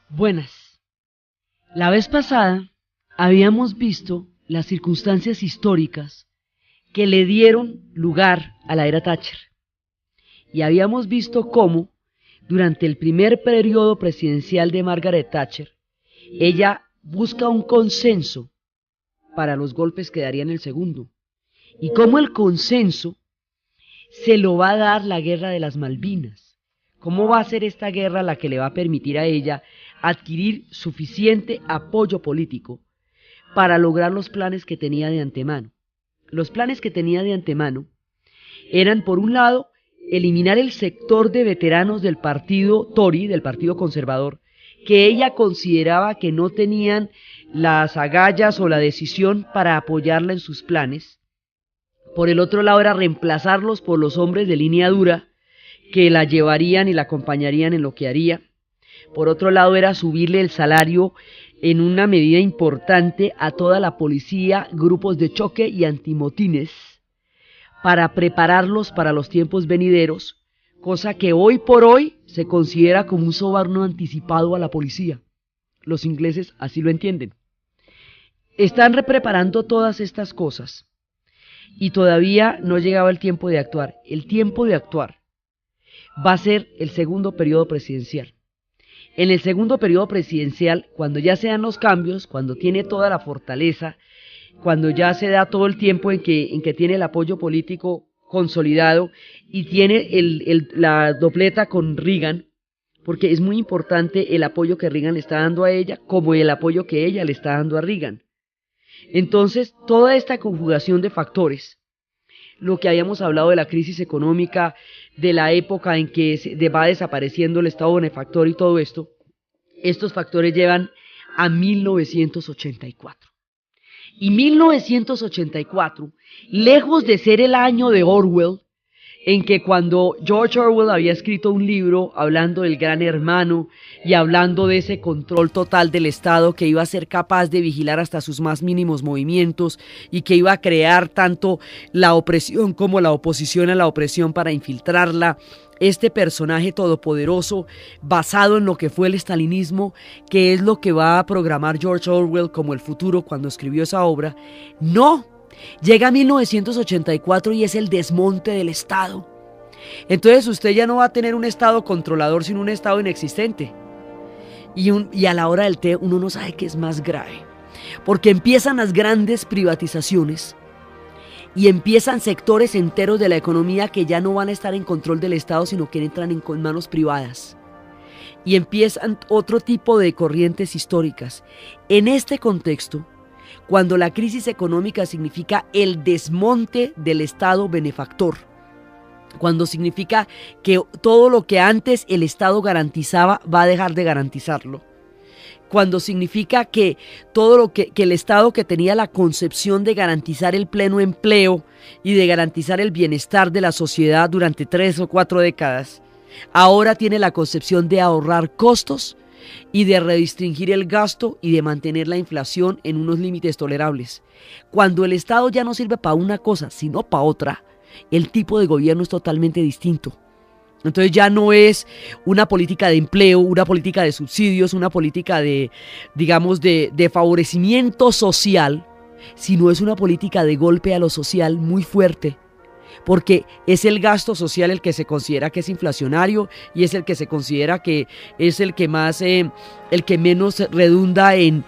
Buenas. La vez pasada habíamos visto las circunstancias históricas que le dieron lugar a la era Thatcher. Y habíamos visto cómo, durante el primer periodo presidencial de Margaret Thatcher, ella busca un consenso para los golpes que daría en el segundo. Y cómo el consenso se lo va a dar la guerra de las Malvinas. ¿Cómo va a ser esta guerra la que le va a permitir a ella adquirir suficiente apoyo político para lograr los planes que tenía de antemano? Los planes que tenía de antemano eran, por un lado, eliminar el sector de veteranos del partido Tory, del partido conservador, que ella consideraba que no tenían las agallas o la decisión para apoyarla en sus planes. Por el otro lado era reemplazarlos por los hombres de línea dura que la llevarían y la acompañarían en lo que haría. Por otro lado era subirle el salario en una medida importante a toda la policía, grupos de choque y antimotines, para prepararlos para los tiempos venideros, cosa que hoy por hoy se considera como un soborno anticipado a la policía. Los ingleses así lo entienden. Están preparando todas estas cosas y todavía no llegaba el tiempo de actuar. El tiempo de actuar va a ser el segundo periodo presidencial. En el segundo periodo presidencial, cuando ya se dan los cambios, cuando tiene toda la fortaleza, cuando ya se da todo el tiempo en que tiene el apoyo político consolidado y tiene la dobleta con Reagan, porque es muy importante el apoyo que Reagan le está dando a ella, como el apoyo que ella le está dando a Reagan. Entonces, toda esta conjugación de factores, lo que habíamos hablado de la crisis económica, de la época en que va desapareciendo el Estado benefactor y todo esto, estos factores llevan a 1984. Y 1984, lejos de ser el año de Orwell, en que cuando George Orwell había escrito un libro hablando del Gran Hermano y hablando de ese control total del Estado que iba a ser capaz de vigilar hasta sus más mínimos movimientos y que iba a crear tanto la opresión como la oposición a la opresión para infiltrarla, este personaje todopoderoso basado en lo que fue el estalinismo, que es lo que va a programar George Orwell como el futuro cuando escribió esa obra, no. Llega a 1984 y es el desmonte del Estado. Entonces usted ya no va a tener un Estado controlador, sino un Estado inexistente. Y a la hora del té uno no sabe qué es más grave, porque empiezan las grandes privatizaciones y empiezan sectores enteros de la economía que ya no van a estar en control del Estado, sino que entran en manos privadas. Y empiezan otro tipo de corrientes históricas. En este contexto, cuando la crisis económica significa el desmonte del Estado benefactor, cuando significa que todo lo que antes el Estado garantizaba va a dejar de garantizarlo, cuando significa que todo lo que el Estado, que tenía la concepción de garantizar el pleno empleo y de garantizar el bienestar de la sociedad durante 3 o 4 décadas, ahora tiene la concepción de ahorrar costos y de redistribuir el gasto y de mantener la inflación en unos límites tolerables. Cuando el Estado ya no sirve para una cosa, sino para otra, el tipo de gobierno es totalmente distinto. Entonces ya no es una política de empleo, una política de subsidios, una política de favorecimiento social, sino es una política de golpe a lo social muy fuerte. Porque es el gasto social el que se considera que es inflacionario y es el que se considera que es el que menos redunda en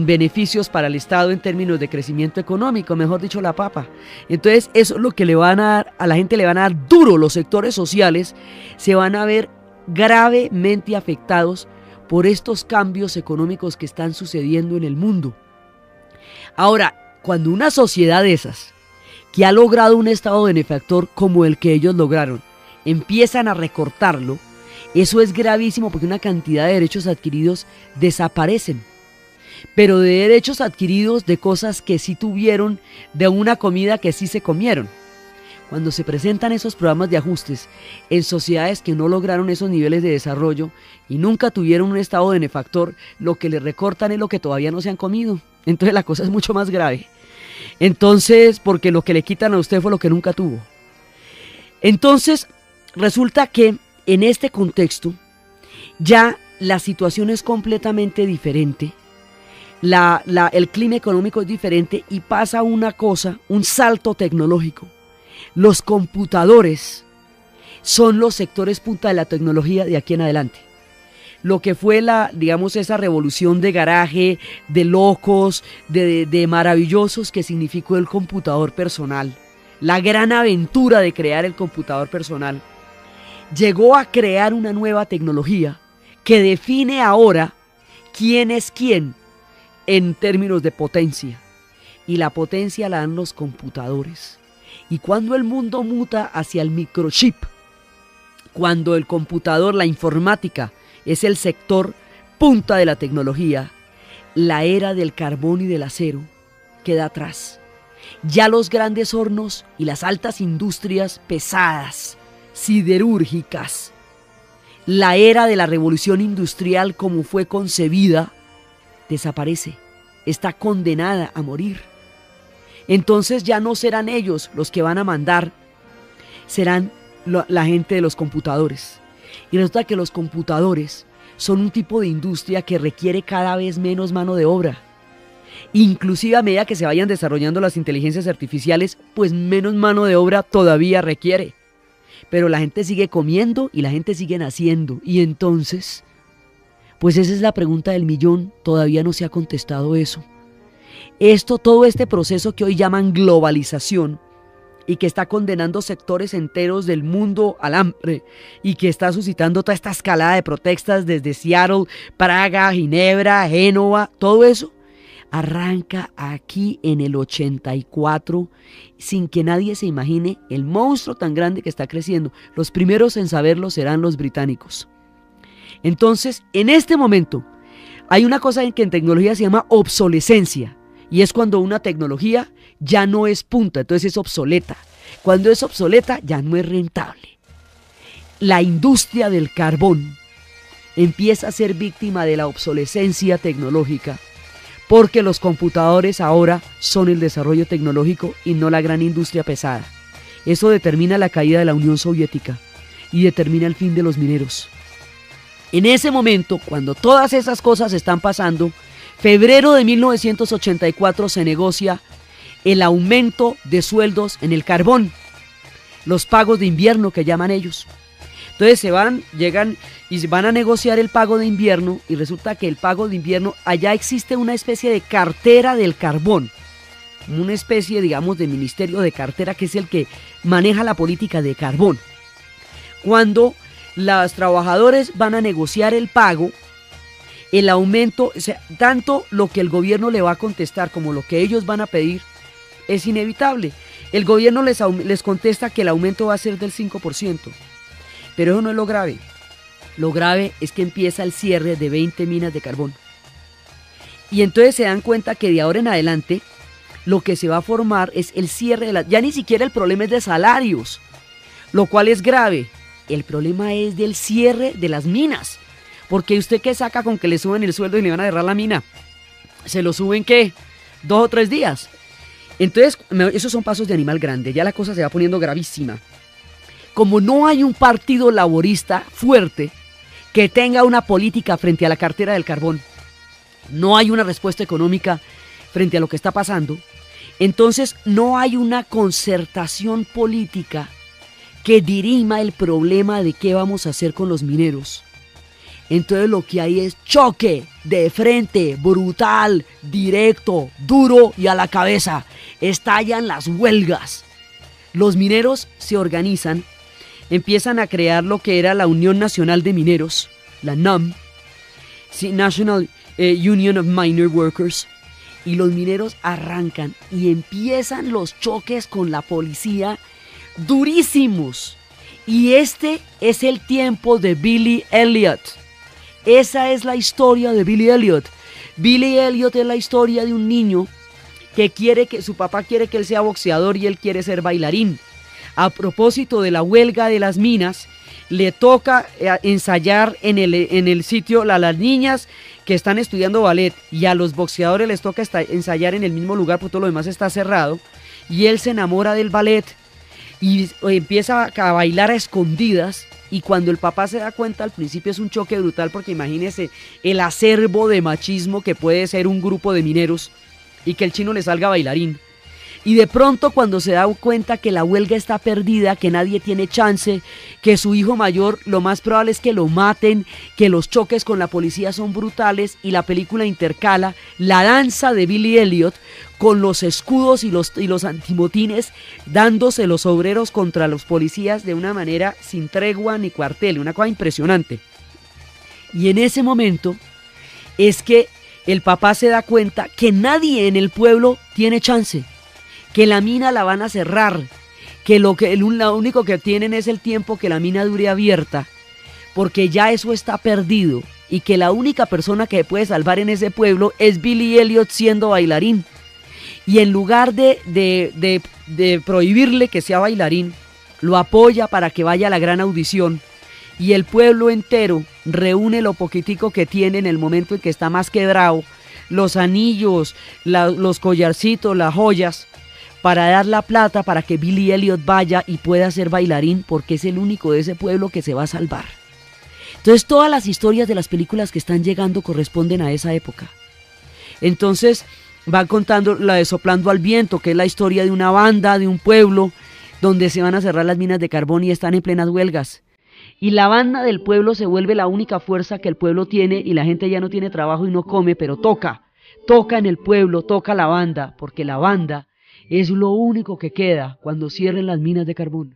beneficios para el Estado en términos de crecimiento económico, mejor dicho, la papa. Entonces eso es lo que le van a dar, a la gente le van a dar duro. Los sectores sociales se van a ver gravemente afectados por estos cambios económicos que están sucediendo en el mundo. Ahora, cuando una sociedad de esas, que ha logrado un Estado benefactor como el que ellos lograron, empiezan a recortarlo, eso es gravísimo, porque una cantidad de derechos adquiridos desaparecen. Pero de derechos adquiridos de cosas que sí tuvieron, de una comida que sí se comieron. Cuando se presentan esos programas de ajustes en sociedades que no lograron esos niveles de desarrollo y nunca tuvieron un Estado benefactor, lo que le recortan es lo que todavía no se han comido. Entonces la cosa es mucho más grave. Entonces, porque lo que le quitan a usted fue lo que nunca tuvo. Entonces, resulta que en este contexto, ya la situación es completamente diferente, el clima económico es diferente y pasa una cosa, un salto tecnológico. Los computadores son los sectores punta de la tecnología de aquí en adelante. Lo que fue digamos, esa revolución de garaje, de locos, de maravillosos que significó el computador personal, la gran aventura de crear el computador personal, llegó a crear una nueva tecnología que define ahora quién es quién en términos de potencia. Y la potencia la dan los computadores. Y cuando el mundo muta hacia el microchip, cuando el computador, la informática, es el sector punta de la tecnología, la era del carbón y del acero queda atrás. Ya los grandes hornos y las altas industrias pesadas, siderúrgicas, la era de la revolución industrial como fue concebida, desaparece, está condenada a morir. Entonces ya no serán ellos los que van a mandar, serán la gente de los computadores. Y resulta que los computadores son un tipo de industria que requiere cada vez menos mano de obra. Inclusive a medida que se vayan desarrollando las inteligencias artificiales, pues menos mano de obra todavía requiere. Pero la gente sigue comiendo y la gente sigue naciendo. Y entonces, pues esa es la pregunta del millón, todavía no se ha contestado eso. Todo este proceso que hoy llaman globalización y que está condenando sectores enteros del mundo al hambre y que está suscitando toda esta escalada de protestas desde Seattle, Praga, Ginebra, Génova, todo eso arranca aquí en el 84 sin que nadie se imagine el monstruo tan grande que está creciendo. Los primeros en saberlo serán los británicos. Entonces, en este momento hay una cosa que en tecnología se llama obsolescencia. Y es cuando una tecnología ya no es punta, entonces es obsoleta. Cuando es obsoleta ya no es rentable. La industria del carbón empieza a ser víctima de la obsolescencia tecnológica porque los computadores ahora son el desarrollo tecnológico y no la gran industria pesada. Eso determina la caída de la Unión Soviética y determina el fin de los mineros. En ese momento, cuando todas esas cosas están pasando, febrero de 1984 se negocia el aumento de sueldos en el carbón, los pagos de invierno que llaman ellos. Entonces llegan y van a negociar el pago de invierno y resulta que el pago de invierno, allá existe una especie de cartera del carbón, una especie, digamos, de ministerio de cartera que es el que maneja la política de carbón. Cuando los trabajadores van a negociar el pago, el aumento, o sea, tanto lo que el gobierno le va a contestar como lo que ellos van a pedir es inevitable. El gobierno les contesta que el aumento va a ser del 5%, pero eso no es lo grave. Lo grave es que empieza el cierre de 20 minas de carbón. Y entonces se dan cuenta que de ahora en adelante lo que se va a formar es el cierre de ya ni siquiera el problema es de salarios, lo cual es grave. El problema es del cierre de las minas. Porque usted qué saca con que le suben el sueldo y le van a cerrar la mina. ¿Se lo suben qué? 2 o 3 días. Entonces, esos son pasos de animal grande. Ya la cosa se va poniendo gravísima. Como no hay un partido laborista fuerte que tenga una política frente a la cartera del carbón, no hay una respuesta económica frente a lo que está pasando, entonces no hay una concertación política que dirima el problema de qué vamos a hacer con los mineros. Entonces lo que hay es choque de frente, brutal, directo, duro y a la cabeza. Estallan las huelgas. Los mineros se organizan, empiezan a crear lo que era la Unión Nacional de Mineros, la NUM, National Union of Miner Workers, y los mineros arrancan y empiezan los choques con la policía durísimos. Y este es el tiempo de Billy Elliot. Esa es la historia de Billy Elliot. Billy Elliot es la historia de un niño que su papá quiere que él sea boxeador y él quiere ser bailarín. A propósito de la huelga de las minas, le toca ensayar en el sitio a las niñas que están estudiando ballet y a los boxeadores les toca ensayar en el mismo lugar porque todo lo demás está cerrado. Y él se enamora del ballet y empieza a bailar a escondidas y cuando el papá se da cuenta al principio es un choque brutal porque imagínese el acervo de machismo que puede ser un grupo de mineros y que el chino le salga bailarín. Y de pronto cuando se da cuenta que la huelga está perdida, que nadie tiene chance, que su hijo mayor lo más probable es que lo maten, que los choques con la policía son brutales y la película intercala la danza de Billy Elliot con los escudos y los antimotines dándose los obreros contra los policías de una manera sin tregua ni cuartel, una cosa impresionante. Y en ese momento es que el papá se da cuenta que nadie en el pueblo tiene chance, que la mina la van a cerrar, que lo único que tienen es el tiempo que la mina dure abierta, porque ya eso está perdido, y que la única persona que puede salvar en ese pueblo es Billy Elliot siendo bailarín. Y en lugar de prohibirle que sea bailarín, lo apoya para que vaya a la gran audición, y el pueblo entero reúne lo poquitico que tiene en el momento en que está más quebrado, los anillos, los collarcitos, las joyas, para dar la plata para que Billy Elliot vaya y pueda ser bailarín, porque es el único de ese pueblo que se va a salvar. Entonces todas las historias de las películas que están llegando corresponden a esa época. Entonces van contando la de Soplando al Viento, que es la historia de una banda, de un pueblo, donde se van a cerrar las minas de carbón y están en plenas huelgas. Y la banda del pueblo se vuelve la única fuerza que el pueblo tiene y la gente ya no tiene trabajo y no come, pero toca en el pueblo, toca la banda, porque la banda es lo único que queda cuando cierren las minas de carbón.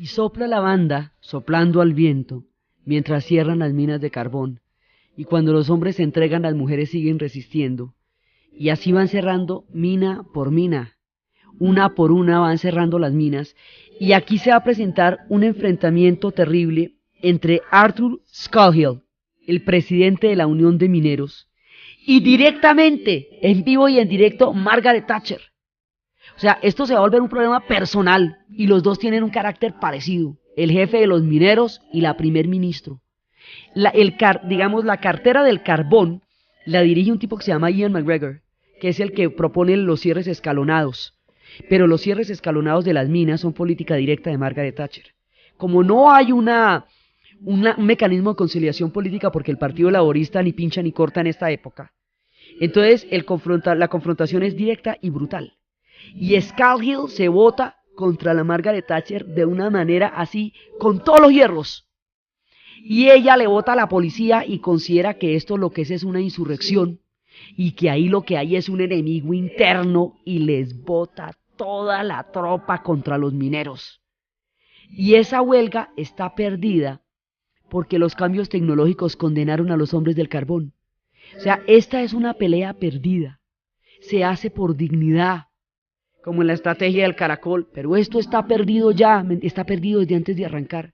Y sopla la banda, soplando al viento, mientras cierran las minas de carbón, y cuando los hombres se entregan, las mujeres siguen resistiendo, y así van cerrando mina por mina, una por una van cerrando las minas, y aquí se va a presentar un enfrentamiento terrible entre Arthur Scofield, el presidente de la Unión de Mineros, y directamente, en vivo y en directo, Margaret Thatcher. O sea, esto se va a volver un problema personal y los dos tienen un carácter parecido, el jefe de los mineros y la primer ministro. Digamos, la cartera del carbón la dirige un tipo que se llama Ian McGregor, que es el que propone los cierres escalonados. Pero los cierres escalonados de las minas son política directa de Margaret Thatcher. Como no hay un mecanismo de conciliación política porque el Partido Laborista ni pincha ni corta en esta época, entonces la confrontación es directa y brutal. Y Scofield se vota contra la Margaret Thatcher de una manera así, con todos los hierros. Y ella le vota a la policía y considera que esto lo que es una insurrección y que ahí lo que hay es un enemigo interno y les vota toda la tropa contra los mineros. Y esa huelga está perdida porque los cambios tecnológicos condenaron a los hombres del carbón. O sea, esta es una pelea perdida. Se hace por dignidad, como en la estrategia del caracol, pero esto está perdido ya, está perdido desde antes de arrancar.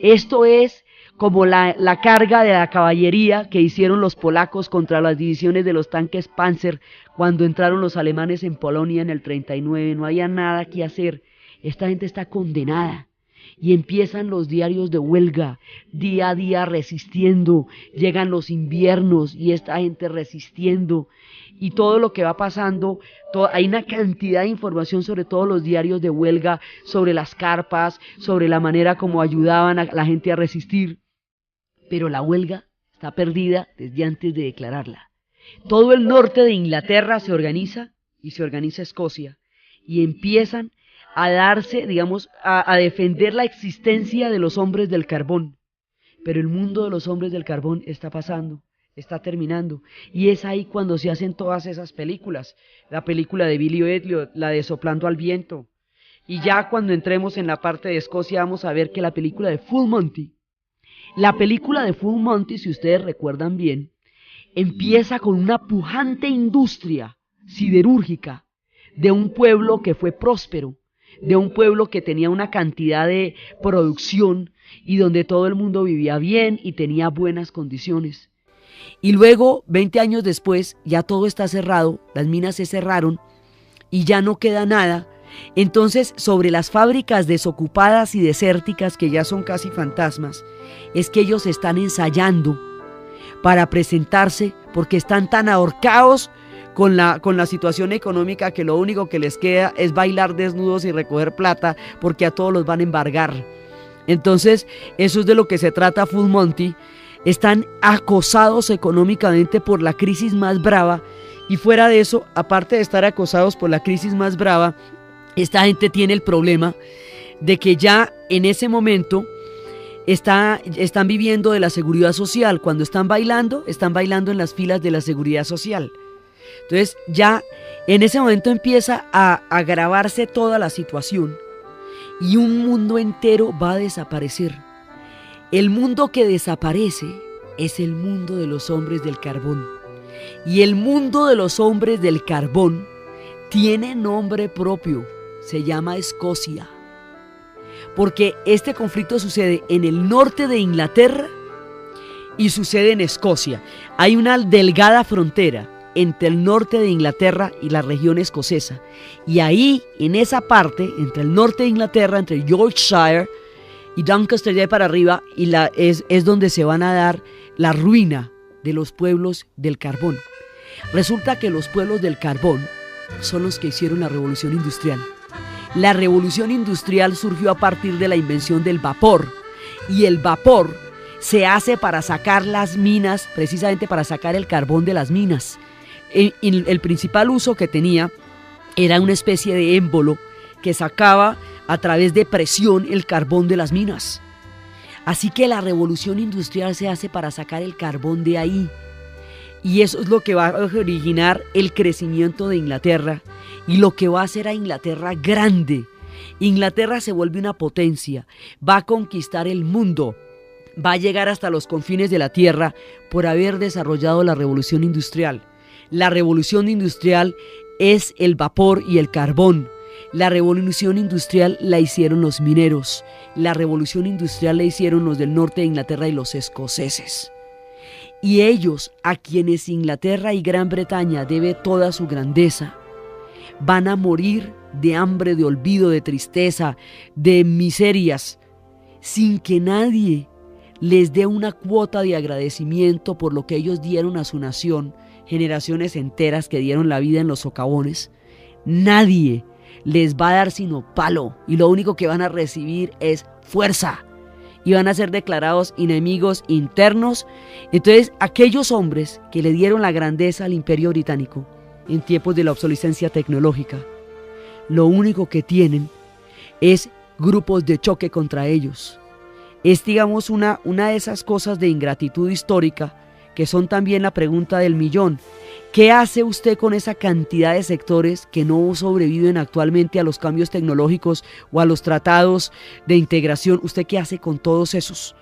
Esto es como la carga de la caballería que hicieron los polacos contra las divisiones de los tanques Panzer cuando entraron los alemanes en Polonia en el 39, no había nada que hacer, esta gente está condenada. Y empiezan los diarios de huelga, día a día resistiendo, llegan los inviernos y esta gente resistiendo, y todo lo que va pasando, hay una cantidad de información sobre todos los diarios de huelga, sobre las carpas, sobre la manera como ayudaban a la gente a resistir, pero la huelga está perdida desde antes de declararla. Todo el norte de Inglaterra se organiza, y se organiza Escocia, y empiezan a darse, digamos, a defender la existencia de los hombres del carbón. Pero el mundo de los hombres del carbón está pasando. está terminando. Y es ahí cuando se hacen todas esas películas. La película de Billy Elliot, la de Soplando al Viento. Y ya cuando entremos en la parte de Escocia vamos a ver que la película de Full Monty, si ustedes recuerdan bien, empieza con una pujante industria siderúrgica de un pueblo que fue próspero, de un pueblo que tenía una cantidad de producción y donde todo el mundo vivía bien y tenía buenas condiciones. Y luego, 20 años después, ya todo está cerrado, las minas se cerraron y ya no queda nada. Entonces, sobre las fábricas desocupadas y desérticas, que ya son casi fantasmas, es que ellos están ensayando para presentarse, porque están tan ahorcados con la situación económica que lo único que les queda es bailar desnudos y recoger plata, porque a todos los van a embargar. Entonces, eso es de lo que se trata Full Monty. Están acosados económicamente por la crisis más brava, y fuera de eso, aparte de estar acosados por la crisis más brava, esta gente tiene el problema de que ya en ese momento están viviendo de la seguridad social. Cuando están bailando en las filas de la seguridad social. Entonces ya en ese momento empieza a agravarse toda la situación y un mundo entero va a desaparecer. El mundo que desaparece es el mundo de los hombres del carbón. Y el mundo de los hombres del carbón tiene nombre propio, se llama Escocia. Porque este conflicto sucede en el norte de Inglaterra y sucede en Escocia. Hay una delgada frontera entre el norte de Inglaterra y la región escocesa. Y ahí, en esa parte, entre el norte de Inglaterra, entre Yorkshire y Doncaster, de para arriba, es donde se van a dar la ruina de los pueblos del carbón. Resulta que los pueblos del carbón son los que hicieron la revolución industrial. La revolución industrial surgió a partir de la invención del vapor, y el vapor se hace para sacar las minas, precisamente para sacar el carbón de las minas. El principal uso que tenía era una especie de émbolo que sacaba a través de presión el carbón de las minas. Así que la revolución industrial se hace para sacar el carbón de ahí. Y eso es lo que va a originar el crecimiento de Inglaterra y lo que va a hacer a Inglaterra grande. Inglaterra se vuelve una potencia, va a conquistar el mundo, va a llegar hasta los confines de la tierra por haber desarrollado la revolución industrial. La revolución industrial es el vapor y el carbón. La revolución industrial la hicieron los mineros. La revolución industrial la hicieron los del norte de Inglaterra y los escoceses. Y ellos, a quienes Inglaterra y Gran Bretaña debe toda su grandeza, van a morir de hambre, de olvido, de tristeza, de miserias, sin que nadie les dé una cuota de agradecimiento por lo que ellos dieron a su nación, generaciones enteras que dieron la vida en los socavones. Nadie les va a dar sino palo, y lo único que van a recibir es fuerza, y van a ser declarados enemigos internos. Entonces, aquellos hombres que le dieron la grandeza al Imperio Británico en tiempos de la obsolescencia tecnológica, lo único que tienen es grupos de choque contra ellos. Es, digamos, una de esas cosas de ingratitud histórica que son también la pregunta del millón. ¿Qué hace usted con esa cantidad de sectores que no sobreviven actualmente a los cambios tecnológicos o a los tratados de integración? ¿Usted qué hace con todos esos?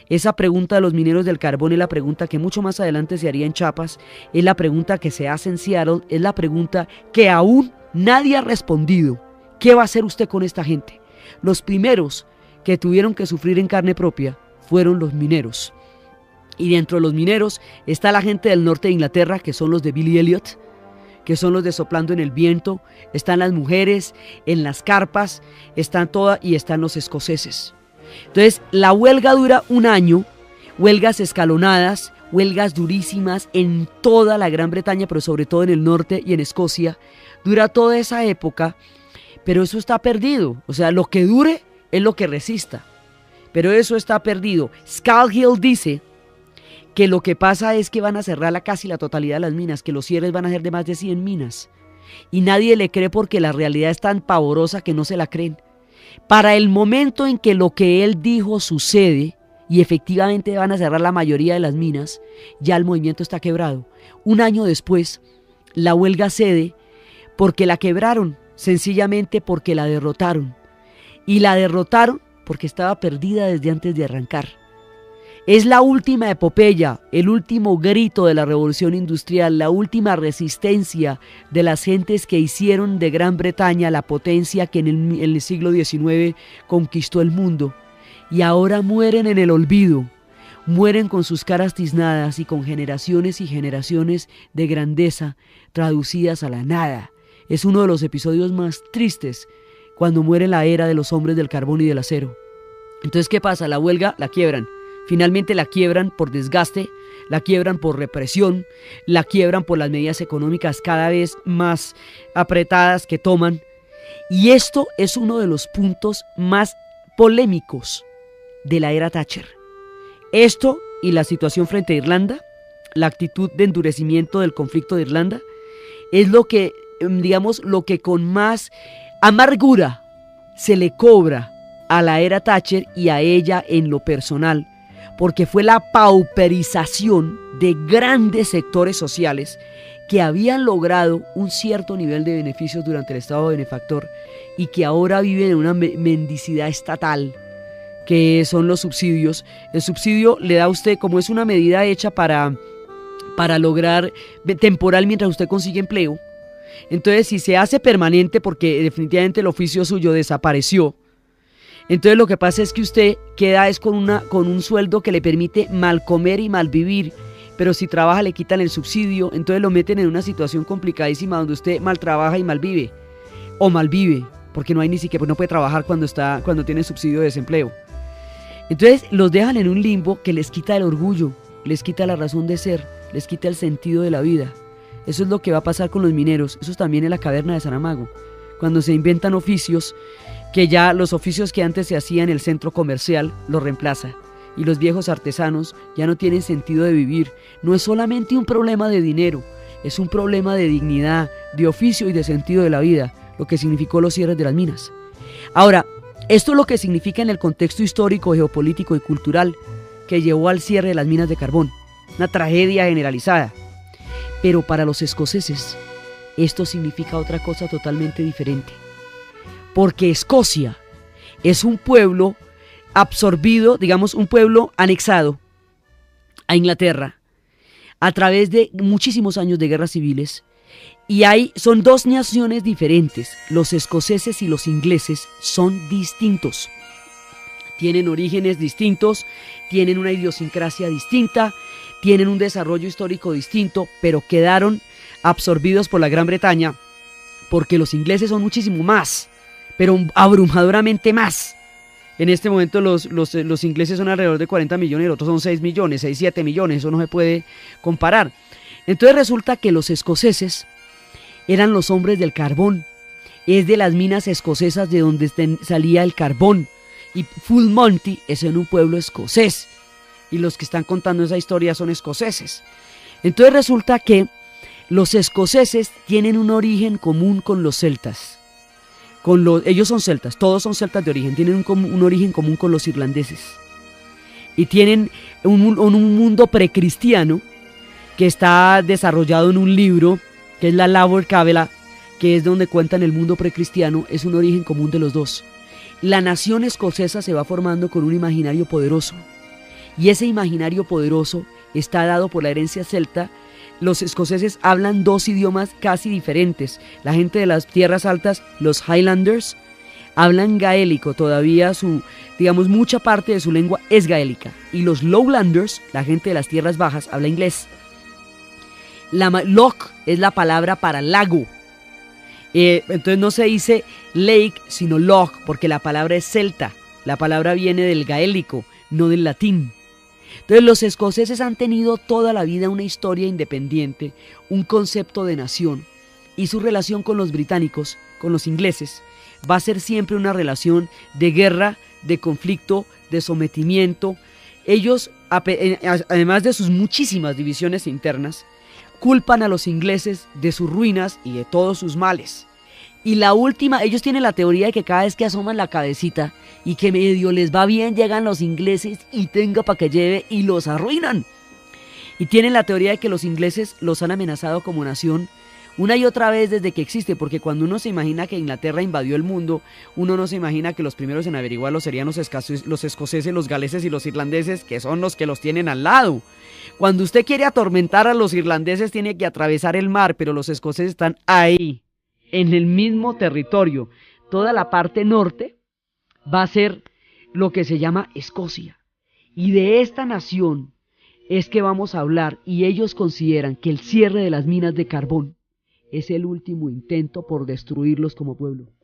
Esa pregunta de los mineros del carbón es la pregunta que mucho más adelante se haría en Chiapas, es la pregunta que se hace en Seattle, es la pregunta que aún nadie ha respondido. ¿Qué va a hacer usted con esta gente? Los primeros que tuvieron que sufrir en carne propia fueron los mineros. Y dentro de los mineros está la gente del norte de Inglaterra, que son los de Billy Elliot, que son los de Soplando en el Viento. Están las mujeres en las carpas, están todas, y están los escoceses. Entonces la huelga dura un año, huelgas escalonadas, huelgas durísimas en toda la Gran Bretaña, pero sobre todo en el norte y en Escocia. Dura toda esa época, pero eso está perdido. O sea, lo que dure es lo que resista, pero eso está perdido. Scarhill dice que lo que pasa es que van a cerrar casi la totalidad de las minas, que los cierres van a ser de más de 100 minas. Y nadie le cree porque la realidad es tan pavorosa que no se la creen. Para el momento en que lo que él dijo sucede, y efectivamente van a cerrar la mayoría de las minas, ya el movimiento está quebrado. Un año después, la huelga cede porque la quebraron, sencillamente porque la derrotaron. Y la derrotaron porque estaba perdida desde antes de arrancar. Es la última epopeya, el último grito de la revolución industrial, la última resistencia de las gentes que hicieron de Gran Bretaña la potencia que en el siglo XIX conquistó el mundo. Y ahora mueren en el olvido, mueren con sus caras tiznadas y con generaciones y generaciones de grandeza traducidas a la nada. Es uno de los episodios más tristes cuando muere la era de los hombres del carbón y del acero. Entonces, ¿qué pasa? La huelga la quiebran. Finalmente la quiebran por desgaste, la quiebran por represión, la quiebran por las medidas económicas cada vez más apretadas que toman. Y esto es uno de los puntos más polémicos de la era Thatcher. Esto y la situación frente a Irlanda, la actitud de endurecimiento del conflicto de Irlanda, es lo que, digamos, lo que con más amargura se le cobra a la era Thatcher y a ella en lo personal, porque fue la pauperización de grandes sectores sociales que habían logrado un cierto nivel de beneficios durante el estado benefactor y que ahora viven en una mendicidad estatal, que son los subsidios. El subsidio le da a usted, como es una medida hecha para lograr temporal mientras usted consigue empleo, entonces si se hace permanente, porque definitivamente el oficio suyo desapareció, entonces lo que pasa es que usted queda es con un sueldo que le permite mal comer y mal vivir, pero si trabaja le quitan el subsidio, entonces lo meten en una situación complicadísima donde usted mal trabaja y mal vive, o mal vive, porque no hay ni siquiera, pues no puede trabajar cuando tiene subsidio de desempleo. Entonces los dejan en un limbo que les quita el orgullo, les quita la razón de ser, les quita el sentido de la vida. Eso es lo que va a pasar con los mineros, eso es también en la caverna de Saramago, cuando se inventan oficios que ya los oficios que antes se hacían en el centro comercial los reemplaza, y los viejos artesanos ya no tienen sentido de vivir. No es solamente un problema de dinero, es un problema de dignidad, de oficio y de sentido de la vida, lo que significó los cierres de las minas. Ahora, esto es lo que significa en el contexto histórico, geopolítico y cultural que llevó al cierre de las minas de carbón, una tragedia generalizada. Pero para los escoceses, esto significa otra cosa totalmente diferente. Porque Escocia es un pueblo absorbido, digamos, un pueblo anexado a Inglaterra a través de muchísimos años de guerras civiles, y son dos naciones diferentes. Los escoceses y los ingleses son distintos, tienen orígenes distintos, tienen una idiosincrasia distinta, tienen un desarrollo histórico distinto, pero quedaron absorbidos por la Gran Bretaña porque los ingleses son muchísimo más, pero abrumadoramente más. En este momento los ingleses son alrededor de 40 millones, los otros son 6 millones, 6, 7 millones, eso no se puede comparar. Entonces resulta que los escoceses eran los hombres del carbón, es de las minas escocesas de donde salía el carbón, y Full Monty es en un pueblo escocés, y los que están contando esa historia son escoceses. Entonces resulta que los escoceses tienen un origen común con los celtas. Ellos son celtas, todos son celtas de origen, tienen un origen común con los irlandeses. Y tienen un mundo precristiano que está desarrollado en un libro, que es la Labor Cabela, que es donde cuentan el mundo precristiano, es un origen común de los dos. La nación escocesa se va formando con un imaginario poderoso, y ese imaginario poderoso está dado por la herencia celta. Los escoceses hablan dos idiomas casi diferentes. La gente de las tierras altas, los Highlanders, hablan gaélico, todavía mucha parte de su lengua es gaélica. Y los Lowlanders, la gente de las tierras bajas, habla inglés. Loch es la palabra para lago. Entonces no se dice lake, sino loch, porque la palabra es celta. La palabra viene del gaélico, no del latín. Entonces los escoceses han tenido toda la vida una historia independiente, un concepto de nación, y su relación con los británicos, con los ingleses, va a ser siempre una relación de guerra, de conflicto, de sometimiento. Ellos, además de sus muchísimas divisiones internas, culpan a los ingleses de sus ruinas y de todos sus males, Y la última, ellos tienen la teoría de que cada vez que asoman la cabecita y que medio les va bien, llegan los ingleses y tenga para que lleve y los arruinan. Y tienen la teoría de que los ingleses los han amenazado como nación una y otra vez desde que existe, porque cuando uno se imagina que Inglaterra invadió el mundo, uno no se imagina que los primeros en averiguarlo serían los escoceses, los galeses y los irlandeses, que son los que los tienen al lado. Cuando usted quiere atormentar a los irlandeses tiene que atravesar el mar, pero los escoceses están ahí, en el mismo territorio. Toda la parte norte va a ser lo que se llama Escocia. Y de esta nación es que vamos a hablar, y ellos consideran que el cierre de las minas de carbón es el último intento por destruirlos como pueblo.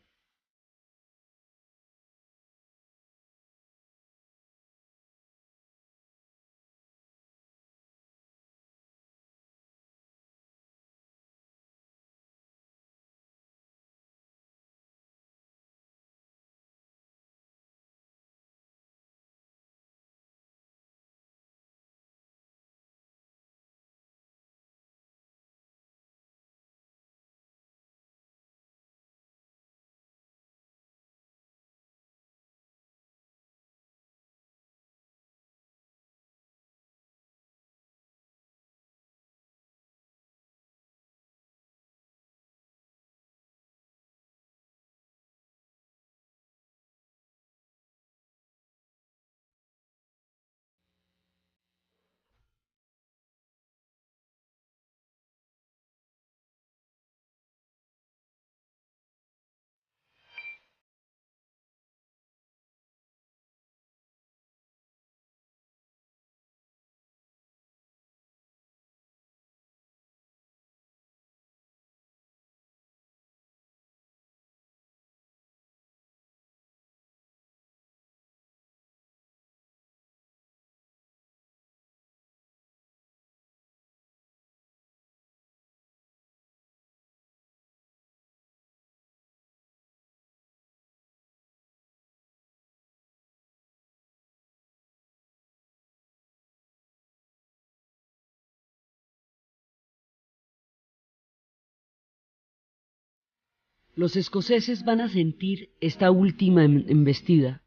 Los escoceses van a sentir esta última embestida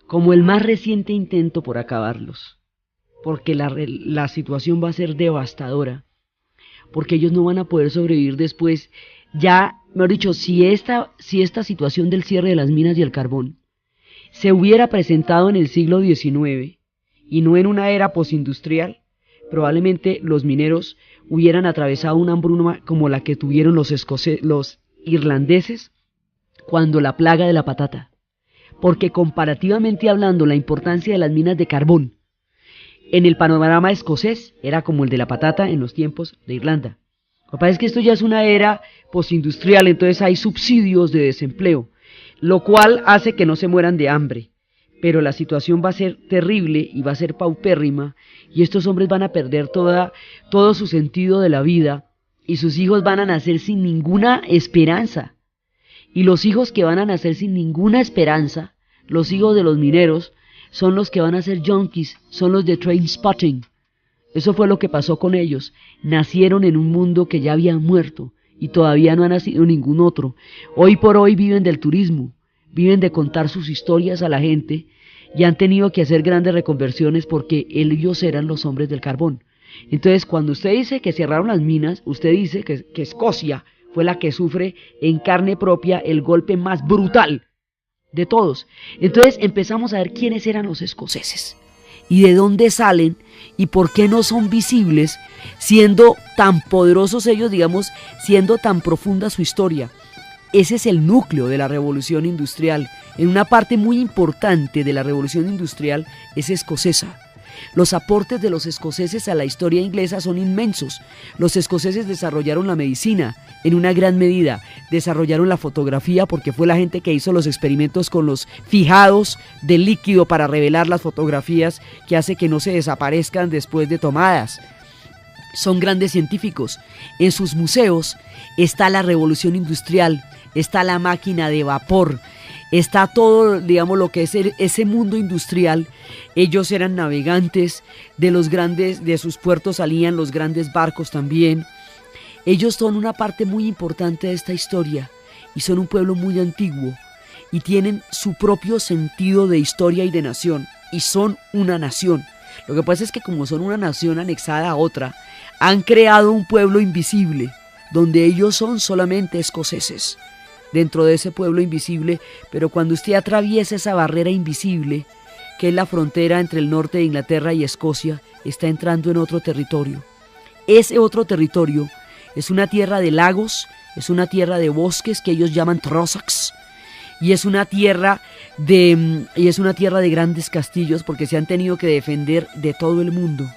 como el más reciente intento por acabarlos, porque la situación va a ser devastadora, porque ellos no van a poder sobrevivir después. Ya, mejor dicho, si esta situación del cierre de las minas y el carbón se hubiera presentado en el siglo XIX y no en una era postindustrial, probablemente los mineros hubieran atravesado una hambruna como la que tuvieron los irlandeses cuando la plaga de la patata, porque comparativamente hablando la importancia de las minas de carbón en el panorama escocés era como el de la patata en los tiempos de Irlanda. Lo que pasa es que esto ya es una era postindustrial, entonces hay subsidios de desempleo, lo cual hace que no se mueran de hambre, pero la situación va a ser terrible y va a ser paupérrima, y estos hombres van a perder todo su sentido de la vida, y sus hijos van a nacer sin ninguna esperanza. Y los hijos que van a nacer sin ninguna esperanza, los hijos de los mineros, son los que van a ser junkies, son los de Trainspotting. Eso fue lo que pasó con ellos. Nacieron en un mundo que ya había muerto y todavía no ha nacido ningún otro. Hoy por hoy viven del turismo, viven de contar sus historias a la gente y han tenido que hacer grandes reconversiones porque ellos eran los hombres del carbón. Entonces, cuando usted dice que cerraron las minas, usted dice que Escocia fue la que sufre en carne propia el golpe más brutal de todos. Entonces empezamos a ver quiénes eran los escoceses y de dónde salen y por qué no son visibles, siendo tan poderosos ellos, digamos, siendo tan profunda su historia. Ese es el núcleo de la revolución industrial. En una parte muy importante de la revolución industrial es escocesa. Los aportes de los escoceses a la historia inglesa son inmensos. Los escoceses desarrollaron la medicina en una gran medida, desarrollaron la fotografía porque fue la gente que hizo los experimentos con los fijados de líquido para revelar las fotografías que hace que no se desaparezcan después de tomadas. Son grandes científicos. En sus museos está la revolución industrial, está la máquina de vapor, está todo, digamos, lo que es ese mundo industrial. Ellos eran navegantes, de sus puertos salían los grandes barcos también. Ellos son una parte muy importante de esta historia y son un pueblo muy antiguo y tienen su propio sentido de historia y de nación, y son una nación. Lo que pasa es que como son una nación anexada a otra, han creado un pueblo invisible, donde ellos son solamente escoceses, dentro de ese pueblo invisible, pero cuando usted atraviesa esa barrera invisible, que es la frontera entre el norte de Inglaterra y Escocia, está entrando en otro territorio. Ese otro territorio es una tierra de lagos, es una tierra de bosques que ellos llaman Trossachs, y es una tierra de grandes castillos porque se han tenido que defender de todo el mundo.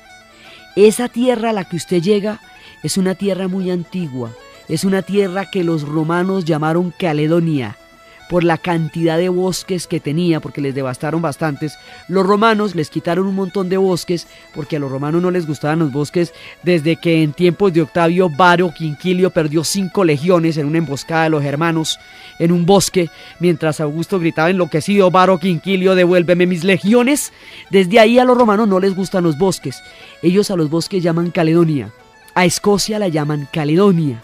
Esa tierra a la que usted llega es una tierra muy antigua, es una tierra que los romanos llamaron Caledonia, por la cantidad de bosques que tenía, porque les devastaron bastantes. Los romanos les quitaron un montón de bosques, porque a los romanos no les gustaban los bosques, desde que en tiempos de Octavio Varo Quinquilio perdió 5 legiones en una emboscada de los germanos, en un bosque, mientras Augusto gritaba enloquecido: Varo Quinquilio, devuélveme mis legiones. Desde ahí a los romanos no les gustan los bosques. Ellos a los bosques llaman Caledonia, a Escocia la llaman Caledonia.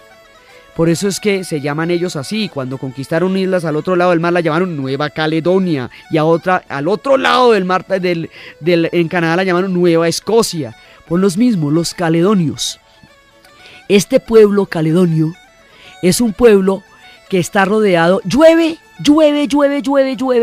Por eso es que se llaman ellos así. Cuando conquistaron islas al otro lado del mar la llamaron Nueva Caledonia, y a otra al otro lado del mar en Canadá la llamaron Nueva Escocia, por los mismos, los caledonios. Este pueblo caledonio es un pueblo que está rodeado, llueve,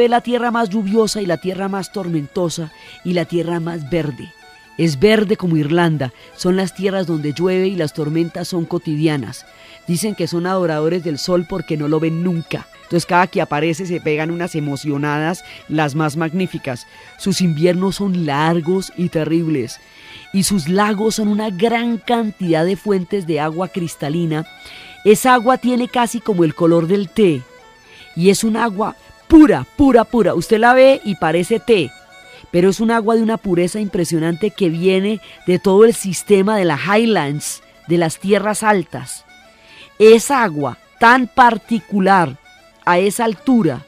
la tierra más lluviosa y la tierra más tormentosa y la tierra más verde. Es verde como Irlanda, son las tierras donde llueve y las tormentas son cotidianas. Dicen que son adoradores del sol porque no lo ven nunca. Entonces cada que aparece se pegan unas emocionadas, las más magníficas. Sus inviernos son largos y terribles. Y sus lagos son una gran cantidad de fuentes de agua cristalina. Esa agua tiene casi como el color del té. Y es un agua pura. Usted la ve y parece té. Pero es un agua de una pureza impresionante que viene de todo el sistema de las Highlands, de las tierras altas. Esa agua tan particular a esa altura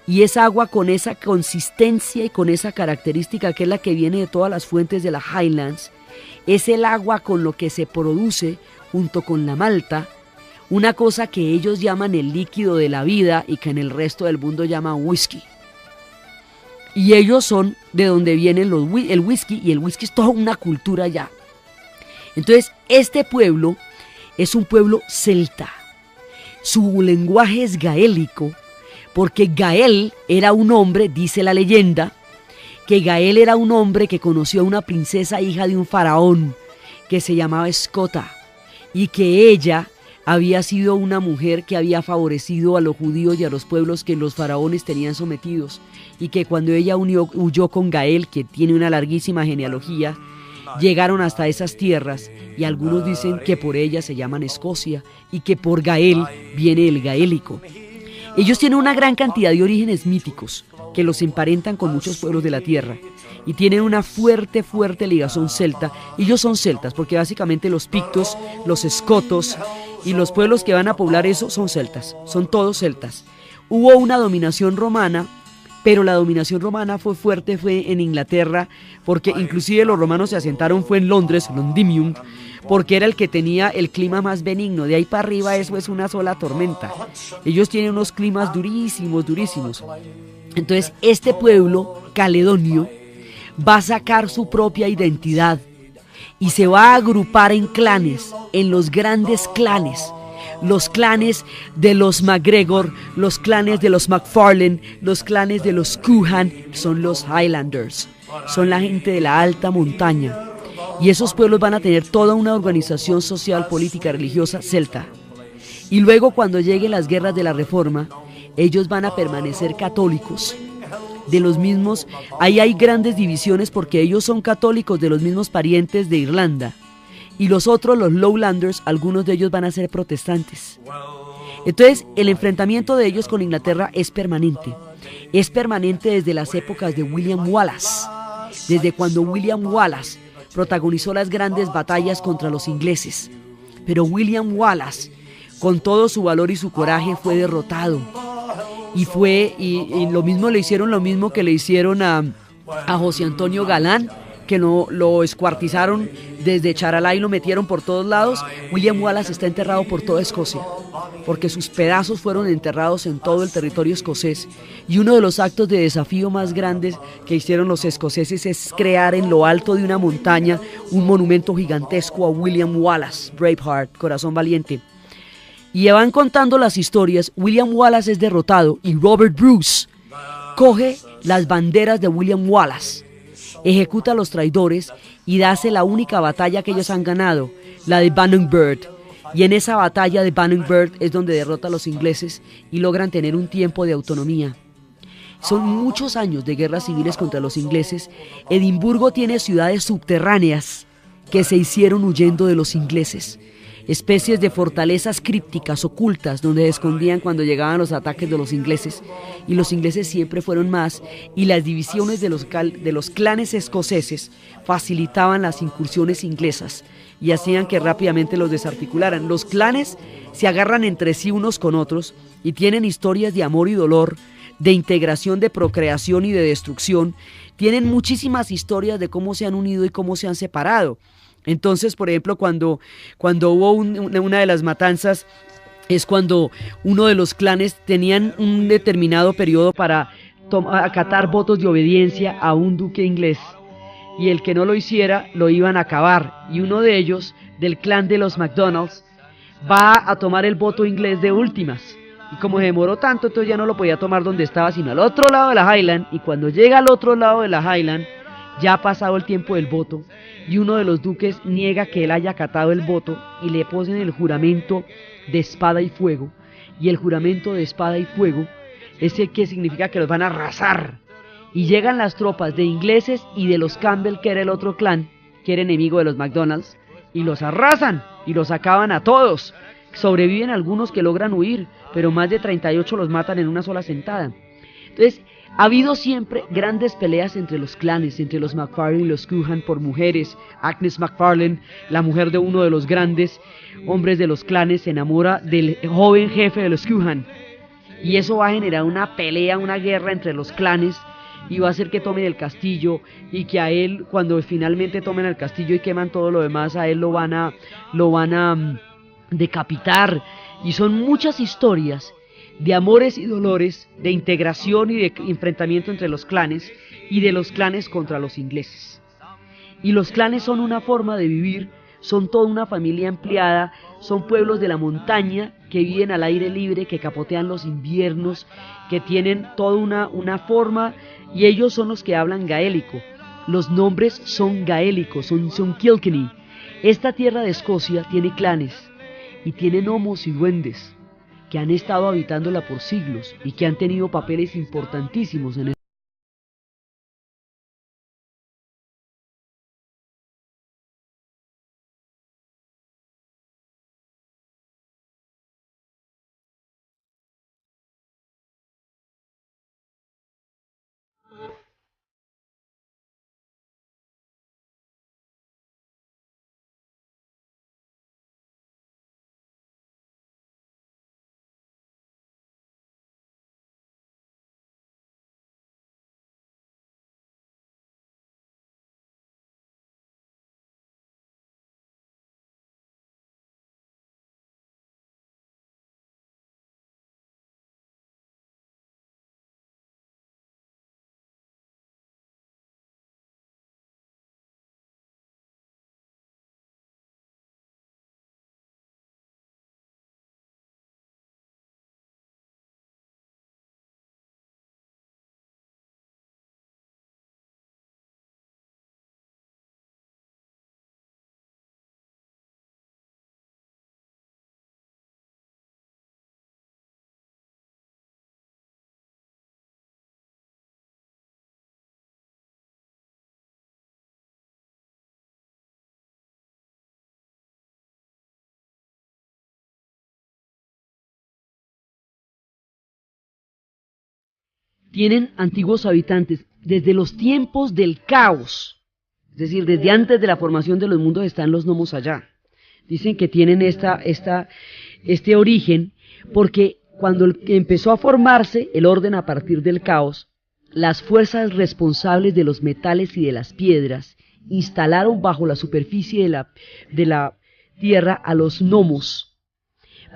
y esa agua con esa consistencia y con esa característica que es la que viene de todas las fuentes de las Highlands, es el agua con lo que se produce junto con la malta, una cosa que ellos llaman el líquido de la vida y que en el resto del mundo llaman whisky. Y ellos son de donde viene el whisky, y el whisky es toda una cultura ya. Entonces, este pueblo es un pueblo celta. Su lenguaje es gaélico, porque Gael era un hombre, dice la leyenda, que Gael era un hombre que conoció a una princesa hija de un faraón que se llamaba Escota, y que ella había sido una mujer que había favorecido a los judíos y a los pueblos que los faraones tenían sometidos, y que cuando ella huyó con Gael, que tiene una larguísima genealogía, llegaron hasta esas tierras, y algunos dicen que por ella se llaman Escocia y que por Gael viene el gaélico. Ellos tienen una gran cantidad de orígenes míticos que los emparentan con muchos pueblos de la tierra y tienen una fuerte ligazón celta. Ellos son celtas porque básicamente los pictos, los escotos y los pueblos que van a poblar eso son celtas, son todos celtas. Hubo una dominación romana, pero la dominación romana fue fuerte, fue en Inglaterra, porque inclusive los romanos se asentaron, fue en Londres, Londinium, porque era el que tenía el clima más benigno. De ahí para arriba eso es una sola tormenta. Ellos tienen unos climas durísimos. Entonces este pueblo caledonio va a sacar su propia identidad y se va a agrupar en clanes, en los grandes clanes. Los clanes de los MacGregor, los clanes de los MacFarlane, los clanes de los Coohan, son los Highlanders, son la gente de la alta montaña. Y esos pueblos van a tener toda una organización social, política, religiosa celta. Y luego cuando lleguen las guerras de la Reforma, ellos van a permanecer católicos. De los mismos, ahí hay grandes divisiones porque ellos son católicos de los mismos parientes de Irlanda. Y los otros, los Lowlanders, algunos de ellos van a ser protestantes. Entonces, el enfrentamiento de ellos con Inglaterra es permanente. Es permanente desde las épocas de William Wallace. Desde cuando William Wallace protagonizó las grandes batallas contra los ingleses. Pero William Wallace, con todo su valor y su coraje, fue derrotado. Y lo mismo le hicieron, lo mismo que le hicieron a José Antonio Galán, que no lo escuartizaron desde Charalá y lo metieron por todos lados, William Wallace está enterrado por toda Escocia, porque sus pedazos fueron enterrados en todo el territorio escocés. Y uno de los actos de desafío más grandes que hicieron los escoceses es crear en lo alto de una montaña un monumento gigantesco a William Wallace, Braveheart, corazón valiente. Y van contando las historias, William Wallace es derrotado y Robert Bruce coge las banderas de William Wallace, ejecuta a los traidores y hace la única batalla que ellos han ganado, la de Bannockburn. Y en esa batalla de Bannockburn es donde derrota a los ingleses y logran tener un tiempo de autonomía. Son muchos años de guerras civiles contra los ingleses. Edimburgo tiene ciudades subterráneas que se hicieron huyendo de los ingleses, especies de fortalezas crípticas ocultas donde se escondían cuando llegaban los ataques de los ingleses, y los ingleses siempre fueron más, y las divisiones de los clanes escoceses facilitaban las incursiones inglesas y hacían que rápidamente los desarticularan. Los clanes se agarran entre sí unos con otros y tienen historias de amor y dolor, de integración, de procreación y de destrucción. Tienen muchísimas historias de cómo se han unido y cómo se han separado. Entonces, por ejemplo, cuando hubo una de las matanzas, es cuando uno de los clanes tenían un determinado periodo para acatar votos de obediencia a un duque inglés, y el que no lo hiciera lo iban a acabar, y uno de ellos, del clan de los MacDonalds, va a tomar el voto inglés de últimas, y como se demoró tanto, entonces ya no lo podía tomar donde estaba, sino al otro lado de la Highland, y cuando llega al otro lado de la Highland, ya ha pasado el tiempo del voto, y uno de los duques niega que él haya acatado el voto, y le ponen el juramento de espada y fuego, y el juramento de espada y fuego es el que significa que los van a arrasar, y llegan las tropas de ingleses y de los Campbell, que era el otro clan, que era enemigo de los MacDonalds, y los arrasan, y los acaban a todos. Sobreviven algunos que logran huir, pero más de 38 los matan en una sola sentada. Entonces, ha habido siempre grandes peleas entre los clanes, entre los MacFarlane y los Coogan por mujeres. Agnes MacFarlane, la mujer de uno de los grandes hombres de los clanes, se enamora del joven jefe de los Coogan. Y eso va a generar una pelea, una guerra entre los clanes, y va a hacer que tomen el castillo, y que a él, cuando finalmente tomen el castillo y queman todo lo demás, a él lo van a decapitar. Y son muchas historias de amores y dolores, de integración y de enfrentamiento entre los clanes, y de los clanes contra los ingleses. Y los clanes son una forma de vivir, son toda una familia ampliada, son pueblos de la montaña que viven al aire libre, que capotean los inviernos, que tienen toda una forma, y ellos son los que hablan gaélico. Los nombres son gaélicos, son Kilkenny. Esta tierra de Escocia tiene clanes, y tiene gnomos y duendes, que han estado habitándola por siglos, y que han tenido papeles importantísimos en tienen antiguos habitantes desde los tiempos del caos, es decir, desde antes de la formación de los mundos están los gnomos allá. Dicen que tienen este origen porque cuando empezó a formarse el orden a partir del caos, las fuerzas responsables de los metales y de las piedras instalaron bajo la superficie de la tierra a los gnomos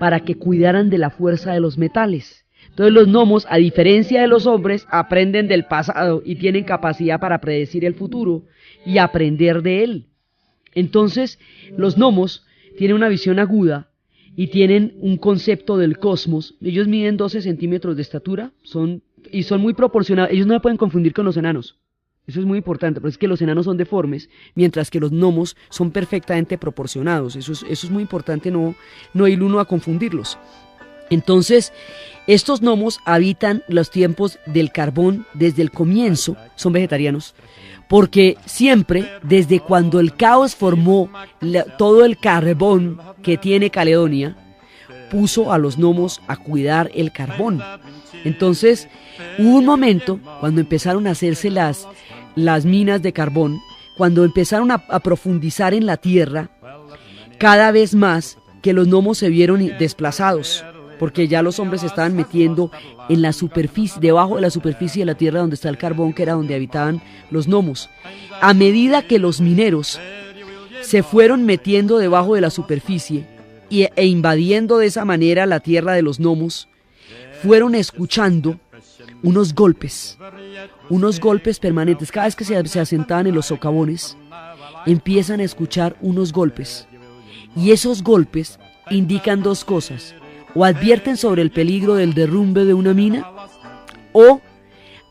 para que cuidaran de la fuerza de los metales. Entonces los gnomos, a diferencia de los hombres, aprenden del pasado y tienen capacidad para predecir el futuro y aprender de él. Entonces los gnomos tienen una visión aguda y tienen un concepto del cosmos. Ellos miden 12 centímetros de estatura y son muy proporcionados. Ellos no se pueden confundir con los enanos. Eso es muy importante, pero es que los enanos son deformes, mientras que los gnomos son perfectamente proporcionados. Eso es muy importante, no ir uno a confundirlos. Entonces, estos gnomos habitan los tiempos del carbón desde el comienzo, son vegetarianos, porque siempre, desde cuando el caos formó todo el carbón que tiene Caledonia, puso a los gnomos a cuidar el carbón. Entonces, hubo un momento cuando empezaron a hacerse las minas de carbón, cuando empezaron a profundizar en la tierra, cada vez más que los gnomos se vieron desplazados, porque ya los hombres se estaban metiendo en la superficie, debajo de la superficie de la tierra donde está el carbón, que era donde habitaban los gnomos. A medida que los mineros se fueron metiendo debajo de la superficie e invadiendo de esa manera la tierra de los gnomos, fueron escuchando unos golpes permanentes. Cada vez que se asentaban en los socavones, empiezan a escuchar unos golpes. Y esos golpes indican dos cosas: o advierten sobre el peligro del derrumbe de una mina, o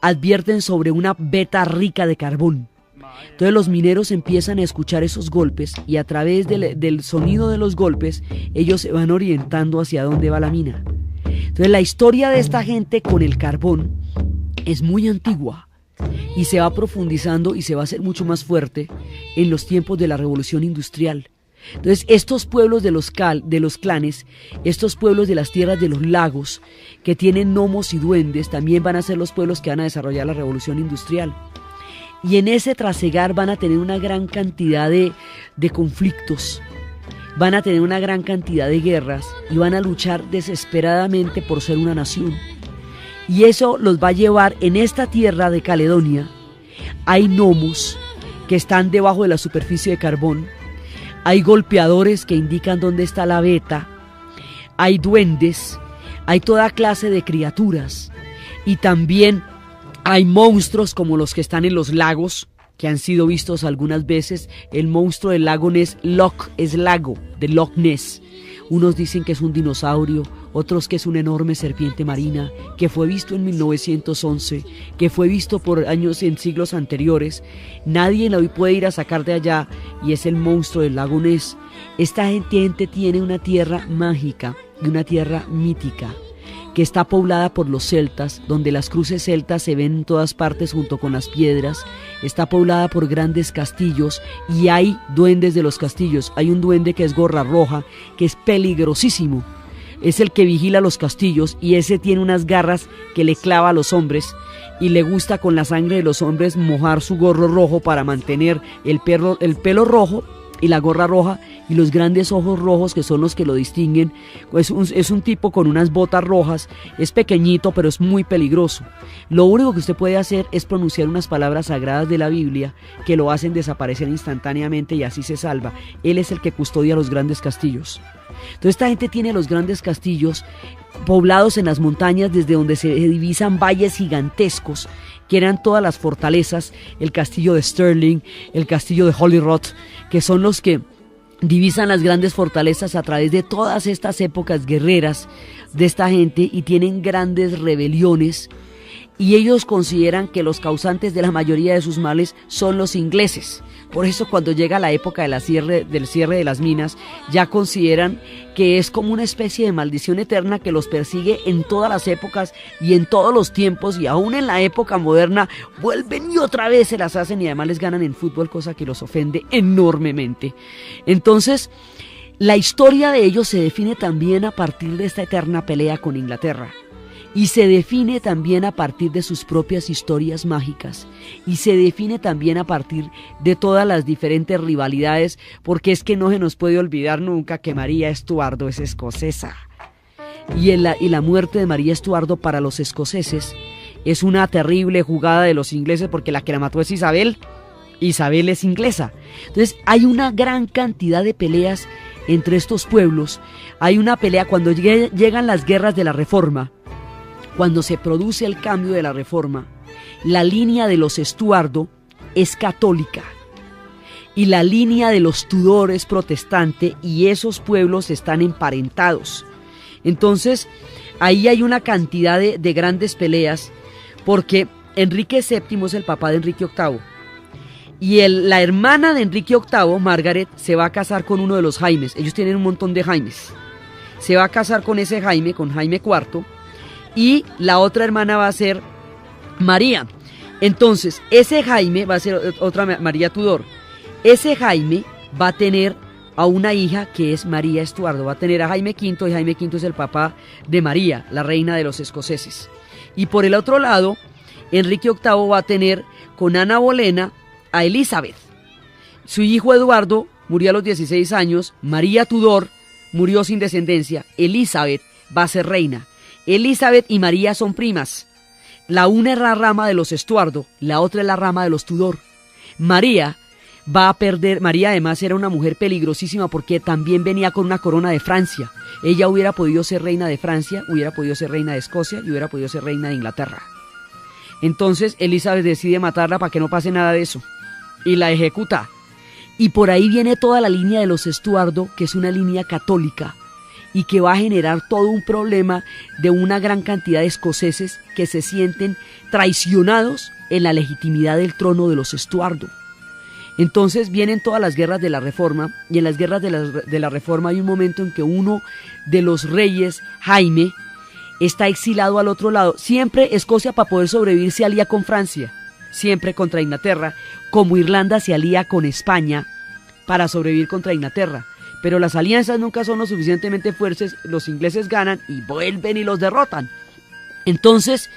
advierten sobre una veta rica de carbón. Entonces los mineros empiezan a escuchar esos golpes y a través del sonido de los golpes ellos se van orientando hacia dónde va la mina. Entonces la historia de esta gente con el carbón es muy antigua y se va profundizando y se va a hacer mucho más fuerte en los tiempos de la revolución industrial. Entonces estos pueblos de los clanes, estos pueblos de las tierras de los lagos que tienen gnomos y duendes, también van a ser los pueblos que van a desarrollar la revolución industrial. Y en ese trasegar van a tener una gran cantidad de conflictos, van a tener una gran cantidad de guerras y van a luchar desesperadamente por ser una nación. Y eso los va a llevar en esta tierra de Caledonia. Hay gnomos que están debajo de la superficie de carbón, hay golpeadores que indican dónde está la veta, hay duendes, hay toda clase de criaturas y también hay monstruos como los que están en los lagos, que han sido vistos algunas veces. El monstruo del lago Ness, es lago, de Loch Ness. Unos dicen que es un dinosaurio, otros que es una enorme serpiente marina, que fue visto en 1911, que fue visto por años en siglos anteriores. Nadie hoy puede ir a sacar de allá, y es el monstruo del lago Ness. Esta gente tiene una tierra mágica y una tierra mítica, que está poblada por los celtas, donde las cruces celtas se ven en todas partes junto con las piedras. Está poblada por grandes castillos y hay duendes de los castillos. Hay un duende que es Gorra Roja, que es peligrosísimo. Es el que vigila los castillos y ese tiene unas garras que le clava a los hombres y le gusta con la sangre de los hombres mojar su gorro rojo para mantener el pelo rojo y la gorra roja y los grandes ojos rojos, que son los que lo distinguen. Es un tipo con unas botas rojas, es pequeñito pero es muy peligroso. Lo único que usted puede hacer es pronunciar unas palabras sagradas de la Biblia que lo hacen desaparecer instantáneamente y así se salva. Él es el que custodia los grandes castillos. Entonces esta gente tiene los grandes castillos poblados en las montañas, desde donde se divisan valles gigantescos que eran todas las fortalezas, el castillo de Stirling, el castillo de Holyrood, que son los que divisan las grandes fortalezas a través de todas estas épocas guerreras de esta gente, y tienen grandes rebeliones, y ellos consideran que los causantes de la mayoría de sus males son los ingleses. Por eso cuando llega la época del cierre de las minas, ya consideran que es como una especie de maldición eterna que los persigue en todas las épocas y en todos los tiempos, y aún en la época moderna vuelven y otra vez se las hacen, y además les ganan en fútbol, cosa que los ofende enormemente. Entonces, la historia de ellos se define también a partir de esta eterna pelea con Inglaterra. Y se define también a partir de sus propias historias mágicas, y se define también a partir de todas las diferentes rivalidades, porque es que no se nos puede olvidar nunca que María Estuardo es escocesa, y la muerte de María Estuardo para los escoceses es una terrible jugada de los ingleses, porque la que la mató es Isabel, Isabel es inglesa. Entonces hay una gran cantidad de peleas entre estos pueblos. Hay una pelea cuando llegan las guerras de la Reforma, cuando se produce el cambio de la Reforma. La línea de los Estuardo es católica y la línea de los Tudor es protestante, y esos pueblos están emparentados. Entonces ahí hay una cantidad de grandes peleas, porque Enrique VII es el papá de Enrique VIII, y la hermana de Enrique VIII, Margaret, se va a casar con uno de los Jaimes. Ellos tienen un montón de Jaimes. Se va a casar con ese Jaime, con Jaime IV, y la otra hermana va a ser María. Entonces ese Jaime va a ser otra María Tudor. Ese Jaime va a tener a una hija que es María Estuardo, va a tener a Jaime V, y Jaime V es el papá de María, la reina de los escoceses. Y por el otro lado, Enrique VIII va a tener con Ana Bolena a Elizabeth. Su hijo Eduardo murió a los 16 años, María Tudor murió sin descendencia, Elizabeth va a ser reina. Elizabeth y María son primas. La una es la rama de los Estuardo, la otra es la rama de los Tudor. María va a perder. María además era una mujer peligrosísima porque también venía con una corona de Francia. Ella hubiera podido ser reina de Francia, hubiera podido ser reina de Escocia y hubiera podido ser reina de Inglaterra. Entonces Elizabeth decide matarla para que no pase nada de eso, y la ejecuta. Y por ahí viene toda la línea de los Estuardo, que es una línea católica, y que va a generar todo un problema de una gran cantidad de escoceses que se sienten traicionados en la legitimidad del trono de los Estuardo. Entonces vienen todas las guerras de la Reforma, y en las guerras de la Reforma hay un momento en que uno de los reyes, Jaime, está exilado al otro lado. Siempre Escocia, para poder sobrevivir, se alía con Francia, siempre contra Inglaterra, como Irlanda se alía con España para sobrevivir contra Inglaterra. Pero las alianzas nunca son lo suficientemente fuertes, los ingleses ganan y vuelven y los derrotan. Entonces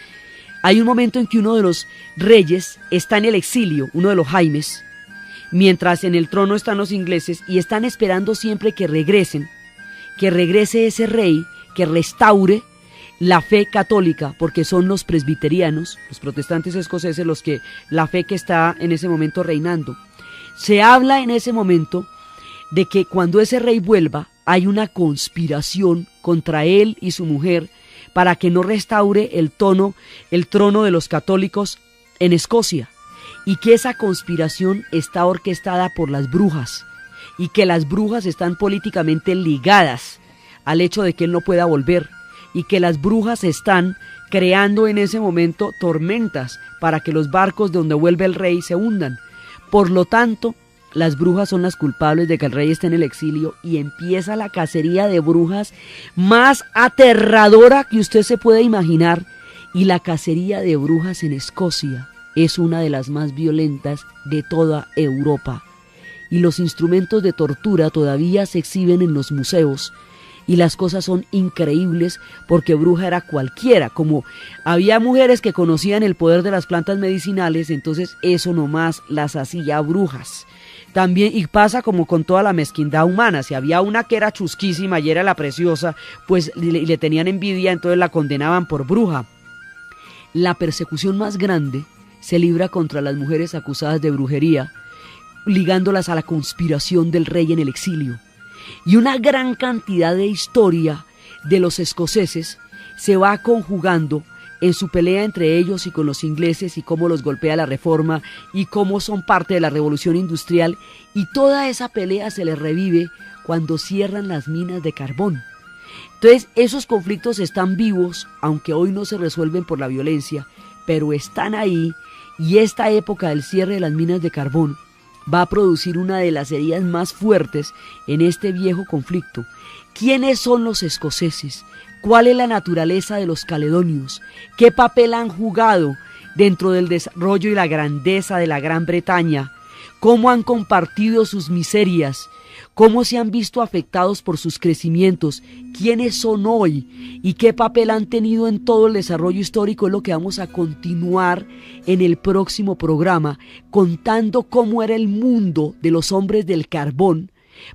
hay un momento en que uno de los reyes está en el exilio, uno de los Jaimes, mientras en el trono están los ingleses, y están esperando siempre que regrese ese rey, que restaure la fe católica, porque son los presbiterianos, los protestantes escoceses, la fe que está en ese momento reinando. Se habla en ese momento de que cuando ese rey vuelva, hay una conspiración contra él y su mujer para que no restaure el trono de los católicos en Escocia, y que esa conspiración está orquestada por las brujas, y que las brujas están políticamente ligadas al hecho de que él no pueda volver, y que las brujas están creando en ese momento tormentas para que los barcos de donde vuelve el rey se hundan. Por lo tanto, las brujas son las culpables de que el rey esté en el exilio, y empieza la cacería de brujas más aterradora que usted se puede imaginar. Y la cacería de brujas en Escocia es una de las más violentas de toda Europa. Y los instrumentos de tortura todavía se exhiben en los museos. Y las cosas son increíbles, porque bruja era cualquiera. Como había mujeres que conocían el poder de las plantas medicinales, entonces eso nomás las hacía brujas. También, y pasa como con toda la mezquindad humana, si había una que era chusquísima y era la preciosa, pues le tenían envidia, entonces la condenaban por bruja. La persecución más grande se libra contra las mujeres acusadas de brujería, ligándolas a la conspiración del rey en el exilio. Y una gran cantidad de historia de los escoceses se va conjugando en su pelea entre ellos y con los ingleses, y cómo los golpea la Reforma, y cómo son parte de la Revolución Industrial, y toda esa pelea se les revive cuando cierran las minas de carbón. Entonces esos conflictos están vivos, aunque hoy no se resuelven por la violencia, pero están ahí, y esta época del cierre de las minas de carbón va a producir una de las heridas más fuertes en este viejo conflicto. ¿Quiénes son los escoceses? ¿Cuál es la naturaleza de los caledonios? ¿Qué papel han jugado dentro del desarrollo y la grandeza de la Gran Bretaña? ¿Cómo han compartido sus miserias? ¿Cómo se han visto afectados por sus crecimientos? ¿Quiénes son hoy? ¿Y qué papel han tenido en todo el desarrollo histórico? Es lo que vamos a continuar en el próximo programa, contando cómo era el mundo de los hombres del carbón,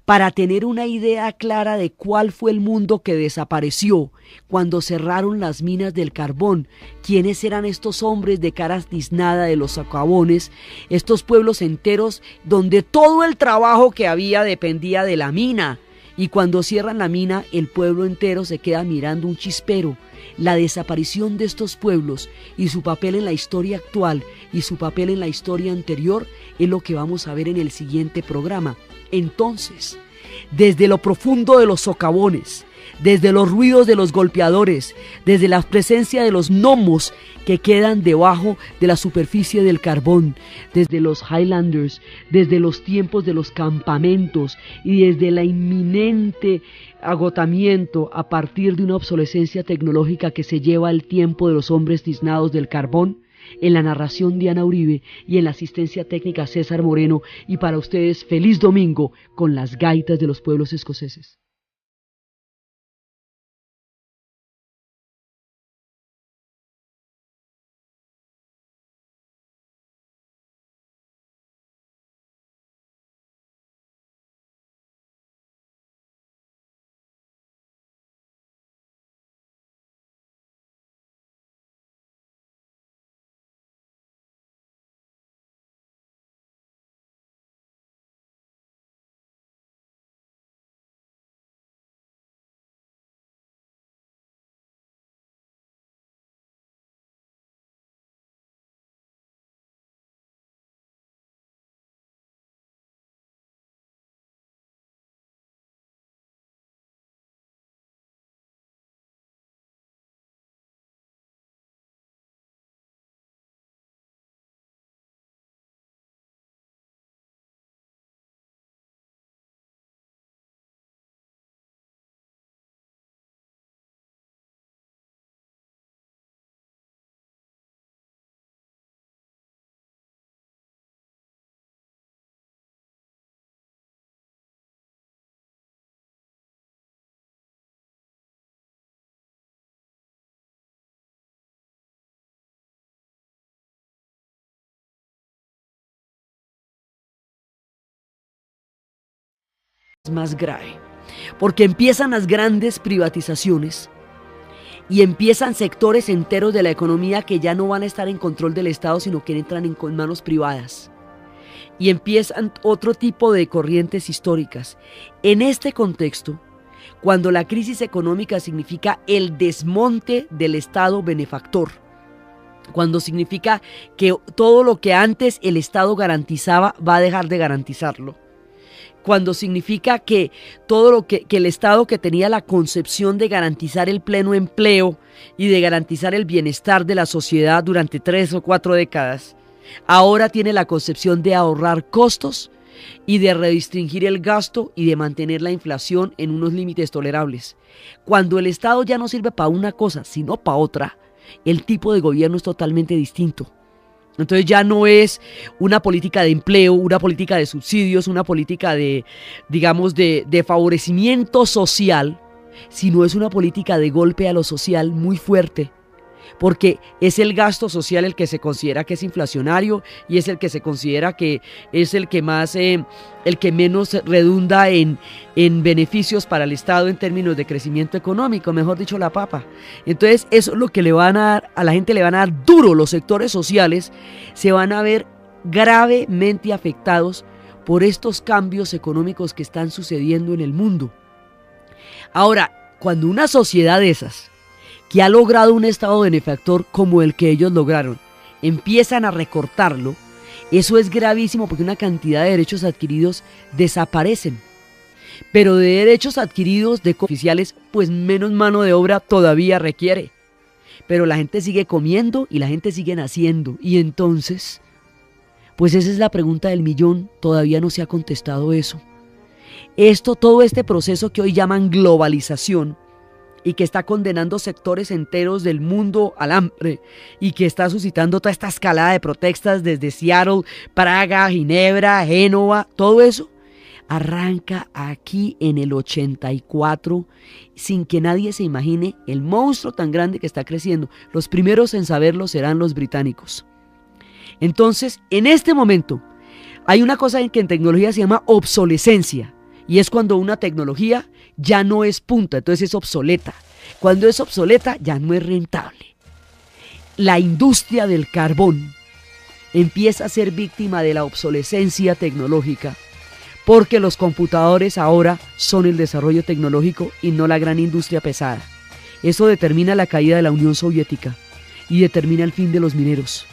para tener una idea clara de cuál fue el mundo que desapareció cuando cerraron las minas del carbón, quiénes eran estos hombres de caras tiznada de los socavones, estos pueblos enteros donde todo el trabajo que había dependía de la mina, y cuando cierran la mina el pueblo entero se queda mirando un chispero. La desaparición de estos pueblos y su papel en la historia actual y su papel en la historia anterior es lo que vamos a ver en el siguiente programa. Entonces, desde lo profundo de los socavones, desde los ruidos de los golpeadores, desde la presencia de los gnomos que quedan debajo de la superficie del carbón, desde los Highlanders, desde los tiempos de los campamentos y desde el inminente agotamiento a partir de una obsolescencia tecnológica que se lleva el tiempo de los hombres tiznados del carbón, en la narración Diana Uribe y en la asistencia técnica César Moreno, y para ustedes feliz domingo con las gaitas de los pueblos escoceses. Más grave, porque empiezan las grandes privatizaciones y empiezan sectores enteros de la economía que ya no van a estar en control del Estado, sino que entran en manos privadas, y empiezan otro tipo de corrientes históricas. En este contexto, cuando la crisis económica significa el desmonte del Estado benefactor, cuando significa que todo lo que antes el Estado garantizaba va a dejar de garantizarlo, cuando significa que todo lo que el Estado, que tenía la concepción de garantizar el pleno empleo y de garantizar el bienestar de la sociedad durante 3 o 4 décadas, ahora tiene la concepción de ahorrar costos y de redistribuir el gasto y de mantener la inflación en unos límites tolerables. Cuando el Estado ya no sirve para una cosa, sino para otra, el tipo de gobierno es totalmente distinto. Entonces ya no es una política de empleo, una política de subsidios, una política de, digamos, de favorecimiento social, sino es una política de golpe a lo social muy fuerte, porque es el gasto social el que se considera que es inflacionario y es el que se considera que es el que más, el que menos redunda en beneficios para el Estado en términos de crecimiento económico, mejor dicho, la papa. Entonces eso es lo que le van a dar, a la gente le van a dar duro. Los sectores sociales se van a ver gravemente afectados por estos cambios económicos que están sucediendo en el mundo. Ahora, cuando una sociedad de esas, que ha logrado un Estado benefactor como el que ellos lograron, empiezan a recortarlo, eso es gravísimo, porque una cantidad de derechos adquiridos desaparecen. Pero de derechos adquiridos de oficiales, pues menos mano de obra todavía requiere. Pero la gente sigue comiendo y la gente sigue naciendo. Y entonces, pues esa es la pregunta del millón, todavía no se ha contestado eso. Todo este proceso que hoy llaman globalización, y que está condenando sectores enteros del mundo al hambre, y que está suscitando toda esta escalada de protestas desde Seattle, Praga, Ginebra, Génova, todo eso arranca aquí en el 84, sin que nadie se imagine el monstruo tan grande que está creciendo. Los primeros en saberlo serán los británicos. Entonces, en este momento, hay una cosa que en tecnología se llama obsolescencia, y es cuando una tecnología ya no es punta, entonces es obsoleta. Cuando es obsoleta ya no es rentable. La industria del carbón empieza a ser víctima de la obsolescencia tecnológica, porque los computadores ahora son el desarrollo tecnológico y no la gran industria pesada. Eso determina la caída de la Unión Soviética y determina el fin de los mineros.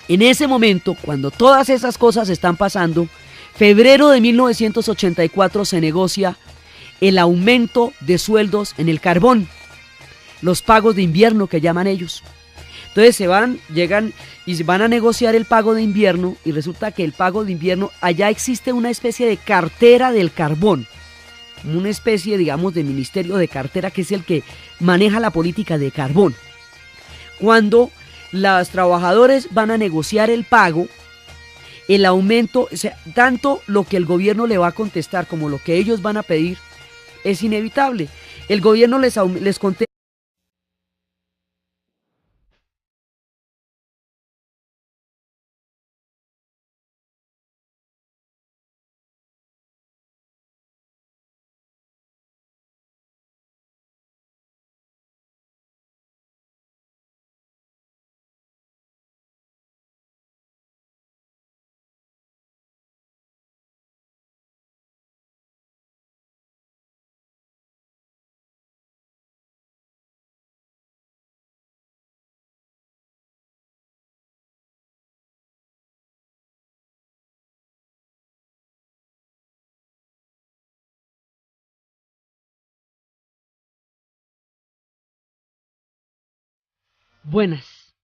En ese momento, cuando todas esas cosas están pasando, febrero de 1984 se negocia el aumento de sueldos en el carbón, los pagos de invierno que llaman ellos. Entonces llegan y van a negociar el pago de invierno, y resulta que el pago de invierno, allá existe una especie de cartera del carbón, una especie, digamos, de ministerio de cartera que es el que maneja la política de carbón. Cuando los trabajadores van a negociar el pago, el aumento, o sea, tanto lo que el gobierno le va a contestar como lo que ellos van a pedir es inevitable. El gobierno les contesta. Buenas.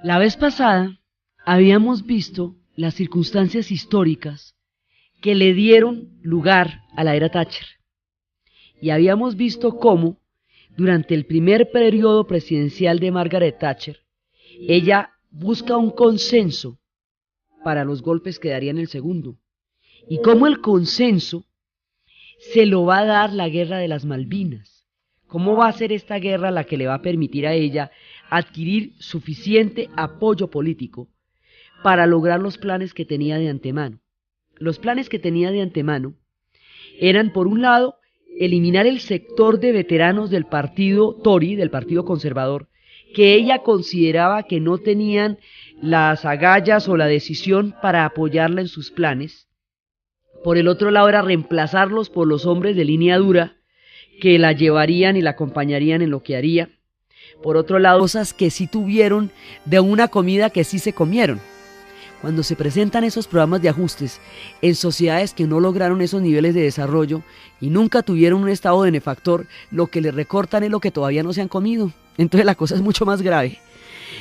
La vez pasada habíamos visto las circunstancias históricas que le dieron lugar a la era Thatcher. Y habíamos visto cómo, durante el primer periodo presidencial de Margaret Thatcher, ella busca un consenso para los golpes que darían el segundo. Y cómo el consenso se lo va a dar la guerra de las Malvinas. ¿Cómo va a ser esta guerra la que le va a permitir a ella adquirir suficiente apoyo político para lograr los planes que tenía de antemano? Los planes que tenía de antemano eran, por un lado, eliminar el sector de veteranos del partido Tory, del partido conservador, que ella consideraba que no tenían las agallas o la decisión para apoyarla en sus planes. Por el otro lado era reemplazarlos por los hombres de línea dura que la llevarían y la acompañarían en lo que haría. Por otro lado, cosas que sí tuvieron de una comida que sí se comieron. Cuando se presentan esos programas de ajustes en sociedades que no lograron esos niveles de desarrollo y nunca tuvieron un estado benefactor, lo que le recortan es lo que todavía no se han comido. Entonces la cosa es mucho más grave.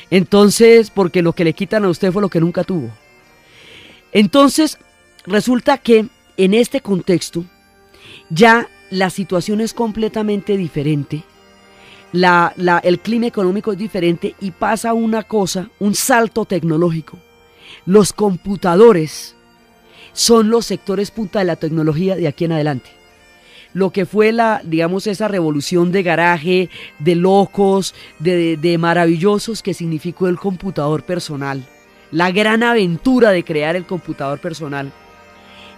Entonces, porque lo que le quitan a usted fue lo que nunca tuvo. Entonces, resulta que en este contexto ya la situación es completamente diferente. El clima económico es diferente y pasa una cosa, un salto tecnológico. Los computadores son los sectores punta de la tecnología de aquí en adelante. Lo que fue digamos, esa revolución de garaje, de locos, de maravillosos que significó el computador personal, la gran aventura de crear el computador personal,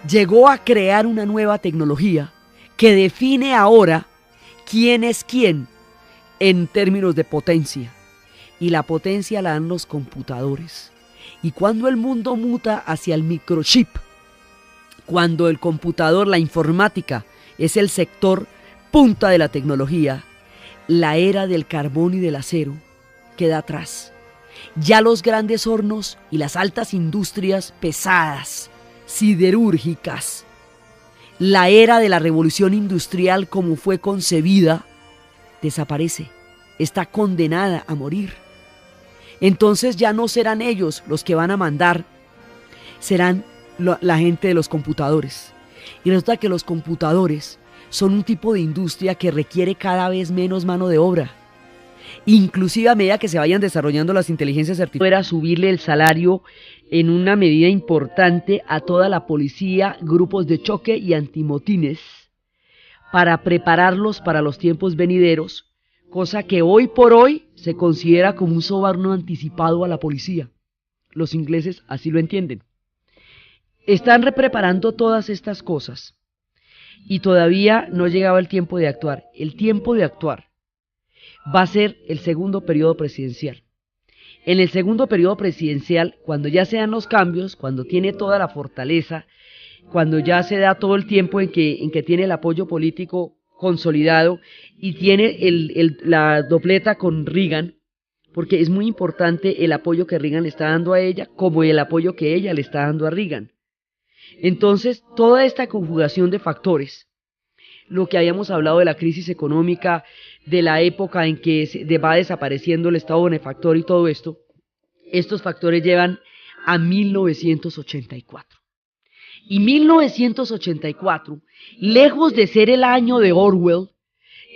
llegó a crear una nueva tecnología que define ahora quién es quién en términos de potencia. Y la potencia la dan los computadores. Y cuando el mundo muta hacia el microchip, cuando el computador, la informática, es el sector punta de la tecnología, la era del carbón y del acero queda atrás. Ya los grandes hornos y las altas industrias pesadas, siderúrgicas, la era de la revolución industrial como fue concebida, desaparece, está condenada a morir. Entonces ya no serán ellos los que van a mandar, serán la gente de los computadores. Y resulta que los computadores son un tipo de industria que requiere cada vez menos mano de obra. Inclusive a medida que se vayan desarrollando las inteligencias artificiales, era subirle el salario en una medida importante a toda la policía, grupos de choque y antimotines, para prepararlos para los tiempos venideros, cosa que hoy por hoy se considera como un soborno anticipado a la policía. Los ingleses así lo entienden. Están preparando todas estas cosas y todavía no llegaba el tiempo de actuar. El tiempo de actuar va a ser el segundo periodo presidencial. En el segundo periodo presidencial, cuando ya se dan los cambios, cuando tiene toda la fortaleza, cuando ya se da todo el tiempo en que tiene el apoyo político consolidado y tiene la dobleta con Reagan, porque es muy importante el apoyo que Reagan le está dando a ella, como el apoyo que ella le está dando a Reagan. Entonces, toda esta conjugación de factores, lo que habíamos hablado de la crisis económica, de la época en que va desapareciendo el Estado benefactor y todo esto, estos factores llevan a 1984. Y 1984, lejos de ser el año de Orwell,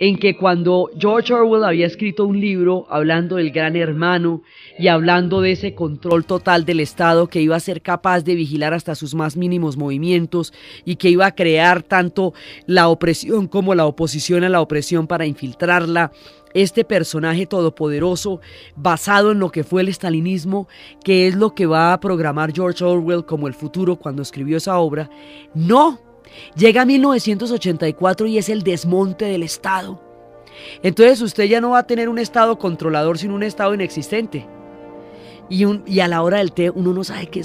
en que cuando George Orwell había escrito un libro hablando del gran hermano y hablando de ese control total del Estado que iba a ser capaz de vigilar hasta sus más mínimos movimientos y que iba a crear tanto la opresión como la oposición a la opresión para infiltrarla, este personaje todopoderoso basado en lo que fue el estalinismo, que es lo que va a programar George Orwell como el futuro cuando escribió esa obra, no. Llega 1984 y es el desmonte del Estado. Entonces usted ya no va a tener un Estado controlador, sino un Estado inexistente. Y a la hora del té uno no sabe qué